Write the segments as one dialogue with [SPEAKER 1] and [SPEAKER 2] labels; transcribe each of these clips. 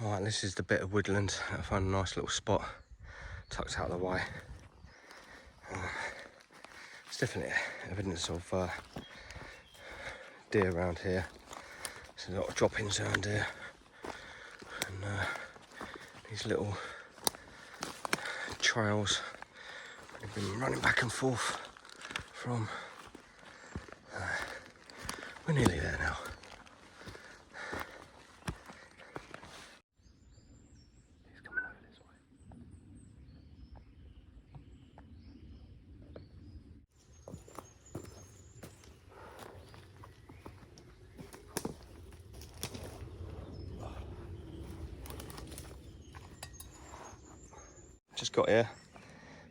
[SPEAKER 1] Alright, this is the bit of woodland. I found a nice little spot tucked out of the way. It's definitely evidence of deer around here. There's a lot of droppings around here. And these little trails we've been running back and forth from. We're nearly there now. He's coming over this way. Just got here,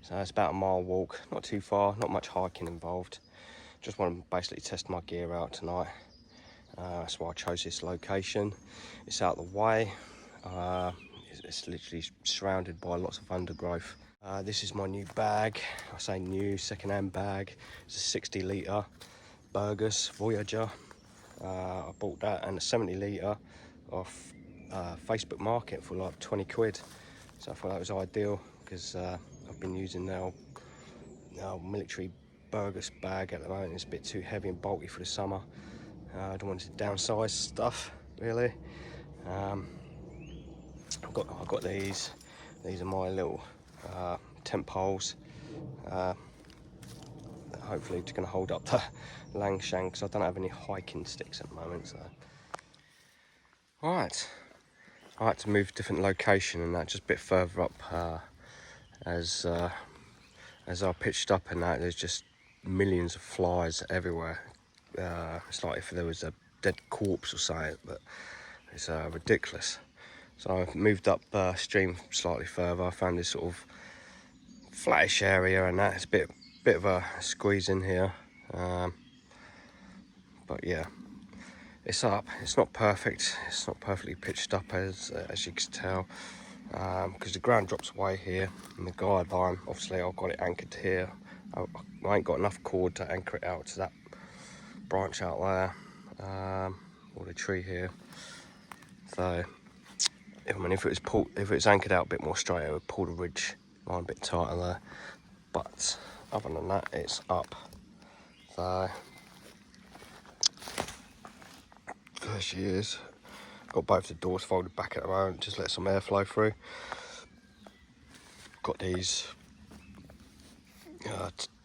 [SPEAKER 1] so it's about a mile walk, not too far, not much hiking involved. Just want to basically test my gear out tonight. That's why I chose this location. It's out of the way. It's literally surrounded by lots of undergrowth. This is my new bag. I say new, second-hand bag. It's a 60 litre Burgess Voyager. I bought that and a 70 litre off Facebook Market for like 20 quid. So I thought that was ideal because I've been using our military Burgess bag at the moment. It's a bit too heavy and bulky for the summer. I don't want to downsize stuff really. I've got these. These are my little tent poles. Hopefully it's going to hold up the Lanshan because I don't have any hiking sticks at the moment. So, right, I had to move to a different location and that just a bit further up. As I pitched up and that, there's just millions of flies everywhere. It's like if there was a dead corpse or something, but it's ridiculous. So I've moved up stream slightly further. I found this sort of flattish area and that. It's a bit of a squeeze in here. But yeah, it's up. It's not perfect. It's not perfectly pitched up as you can tell. Because the ground drops away here and the guide line, obviously I've got it anchored here. I ain't got enough cord to anchor it out to that branch out there, or the tree here. So if it was anchored out a bit more straight, it would pull the ridge line a bit tighter there. But other than that, it's up. So there she is. Got both the doors folded back at the moment, just let some air flow through. Got these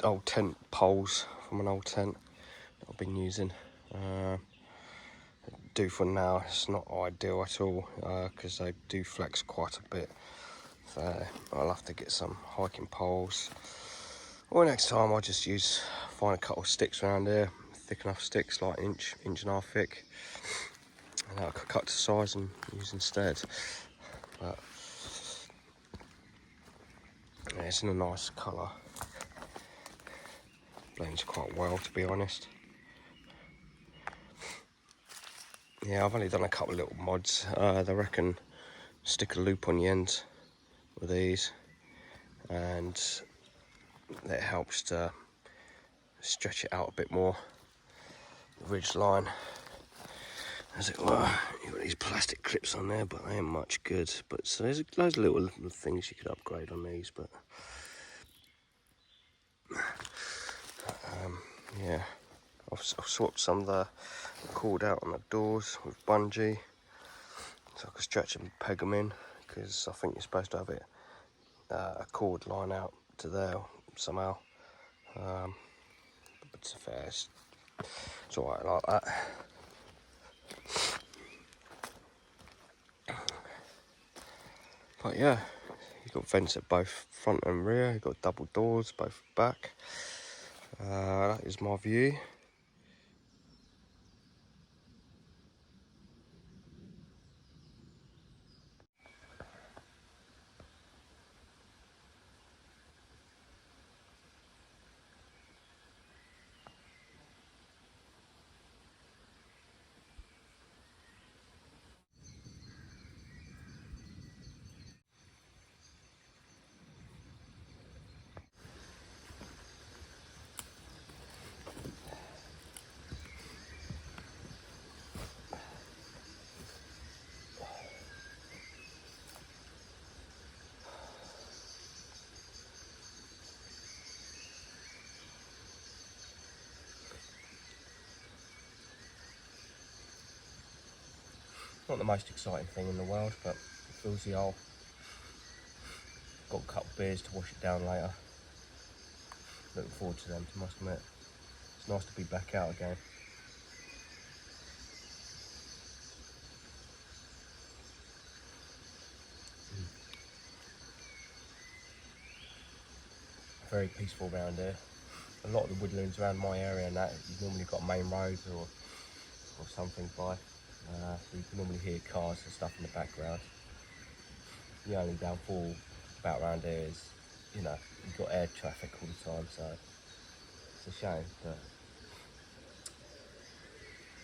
[SPEAKER 1] old tent poles from an old tent that I've been using. Do for now, it's not ideal at all because they do flex quite a bit. So I'll have to get some hiking poles. Or next time I'll just find a couple of sticks around here, thick enough sticks, like inch and a half thick. And I could cut to size and use instead. But yeah, it's in a nice colour. Blends quite well, to be honest. Yeah, I've only done a couple of little mods. They reckon stick a loop on the end with these, and it helps to stretch it out a bit more. The ridge line, as it were. You've got these plastic clips on there, but they ain't much good. But so there's loads of little things you could upgrade on these, but yeah, I've swapped some of the cord out on the doors with bungee, so I can stretch and peg them in, because I think you're supposed to have it a cord line out to there somehow. But to be fair, it's alright like that. But yeah, you've got vents at both front and rear. You've got double doors both back. That is my view. Not the most exciting thing in the world, but it fills the hole. Got a couple of beers to wash it down later. Looking forward to them, I must admit. It's nice to be back out again. Very peaceful around here. A lot of the woodlands around my area and that, you've normally got main roads or something by. You can normally hear cars and stuff in the background. The only downfall about around here is, you know, you've got air traffic all the time, so it's a shame, but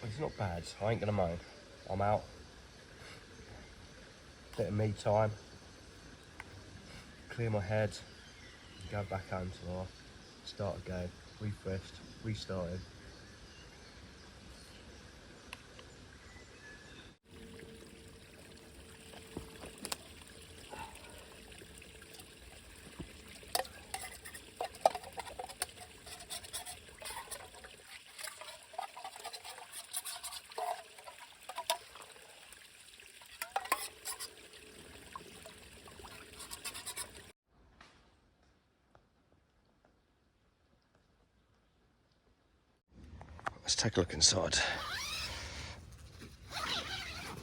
[SPEAKER 1] it's not bad. I ain't gonna moan. I'm out. Bit of me time. Clear my head. Go back home tomorrow. Start again. Refreshed. Restarted. Let's take a look inside.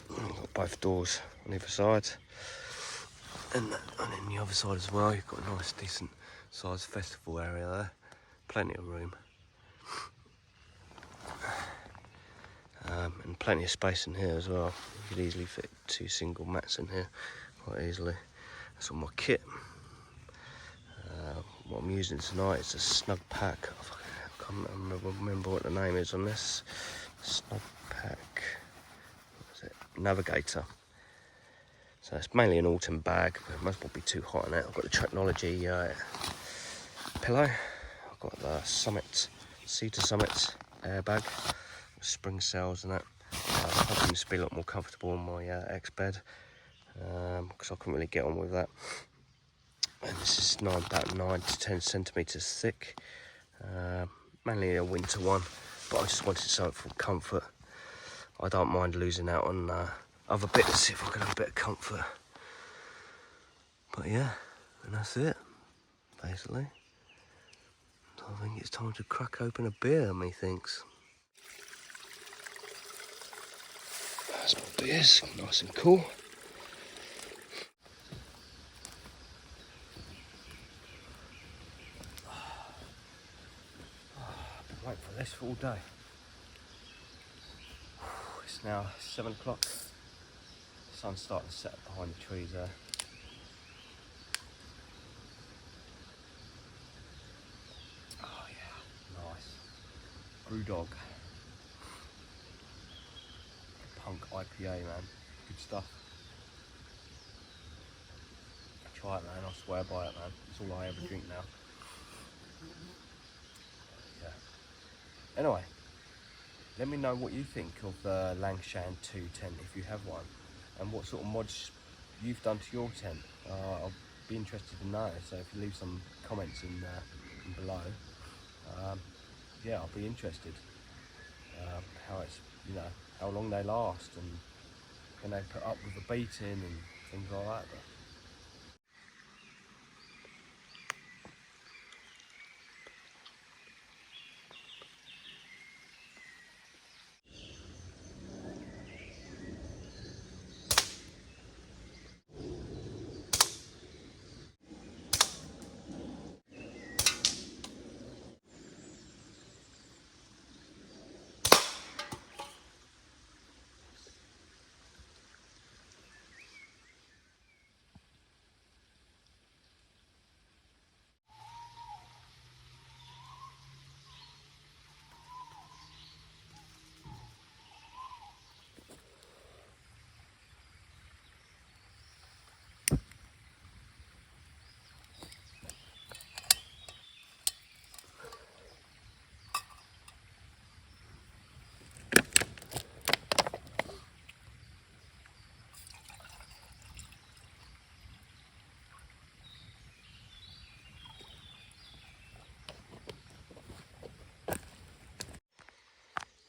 [SPEAKER 1] Got both doors on either side, and then the other side as well. You've got a nice, decent sized festival area there. Plenty of room, and plenty of space in here as well. You could easily fit 2 single mats in here quite easily. That's all my kit. What I'm using tonight is a snug pack. I can't remember what the name is on this. Snug pack. What is it? Navigator. So it's mainly an autumn bag, but it must not be too hot on it. I've got the Technology pillow. I've got the Cedar Summit airbag, spring sails and that. I'm hoping this to be a lot more comfortable on my X-bed, because I couldn't really get on with that. And this is about 9 to 10 centimetres thick. Mainly a winter one, but I just wanted something for comfort. I don't mind losing out on other bits if I can have a bit of comfort. But yeah, and that's it, basically. So I think it's time to crack open a beer, methinks. That's my beers, nice and cool. I've been waiting for this for all day. It's now 7 o'clock. The sun's starting to set behind the trees there. Oh yeah, nice. Brewdog. Punk IPA, man. Good stuff. Try it, man. I swear by it, man. It's all I ever drink now. Yeah. Anyway, let me know what you think of the Lanshan 2 tent, if you have one, and what sort of mods you've done to your tent. I'll be interested to know, so if you leave some comments in below, yeah, I'll be interested. How it's, you know, how long they last, and can they put up with the beating and things like that.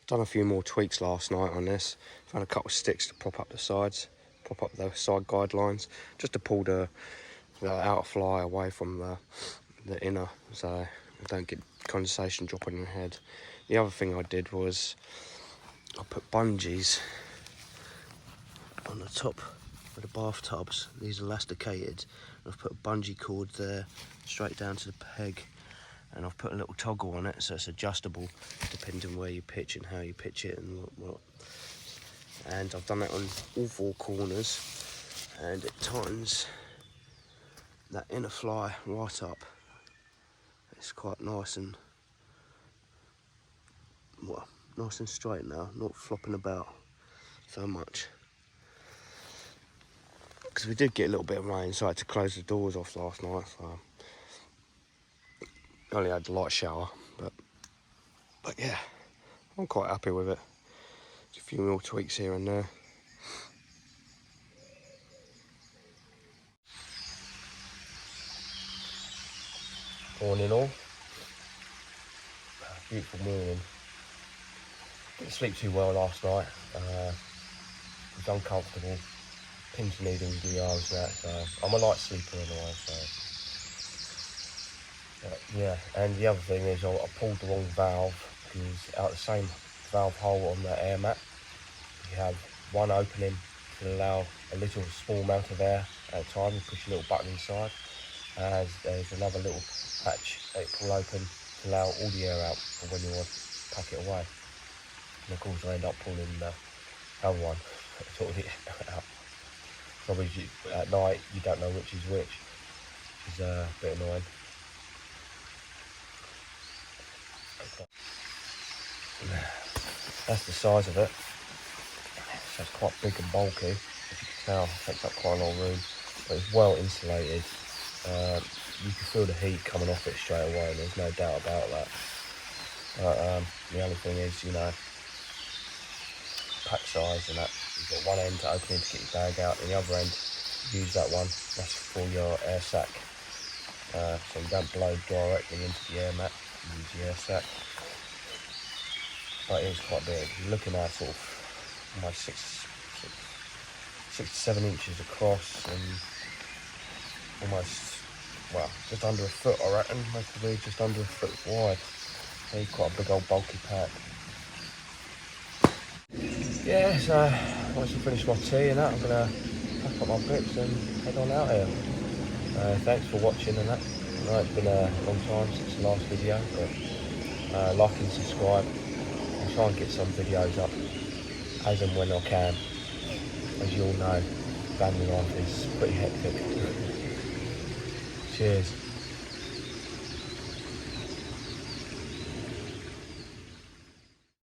[SPEAKER 1] Done a few more tweaks last night on this. Found a couple of sticks to prop up the sides, prop up the side guidelines, just to pull the outer fly away from the inner, so you don't get condensation dropping on your head. The other thing I did was I put bungees on the top of the bathtubs. These are elasticated. I've put a bungee cord there straight down to the peg, and I've put a little toggle on it so it's adjustable depending where you pitch and how you pitch it and what. And I've done that on all four corners, and it tightens that inner fly right up. It's quite nice and, well, nice and straight now, not flopping about so much. Because we did get a little bit of rain, so I had to close the doors off last night. So I only had a light shower, but yeah, I'm quite happy with it. Just a few more tweaks here and there. Morning all. Beautiful morning. Didn't sleep too well last night. Was uncomfortable. Pins and needles, DRs, that. So I'm a light sleeper anyway. So yeah. And the other thing is I pulled the wrong valve, because out the same valve hole on the air mat, you have one opening to allow a little small amount of air at a time. You push a little button inside, and there's another little patch that you pull open to allow all the air out for when you want to pack it away. And of course I end up pulling the other one to all the air out. Probably at night you don't know which is which is a bit annoying. That's the size of it. So it's quite big and bulky. As you can tell, it takes up quite a lot of room, but it's well insulated. You can feel the heat coming off it straight away, there's no doubt about that. But the only thing is, you know, pack size and that. You've got one end to open in to get your bag out, and the other end, use that one, that's for your air sac. So you don't blow directly into the air mat, you use the air sac. But it is quite big. You're looking at sort of almost 6 to 7 inches across and almost, well, just under a foot, I reckon, maybe just under a foot wide. So it's quite a big old bulky pack. Yeah, so once I finish my tea and that, I'm gonna pack up my bits and head on out here. Thanks for watching and that. I know it's been a long time since the last video, but like and subscribe. I'll try and get some videos up as and when I can. As you all know, family life is pretty hectic. Cheers.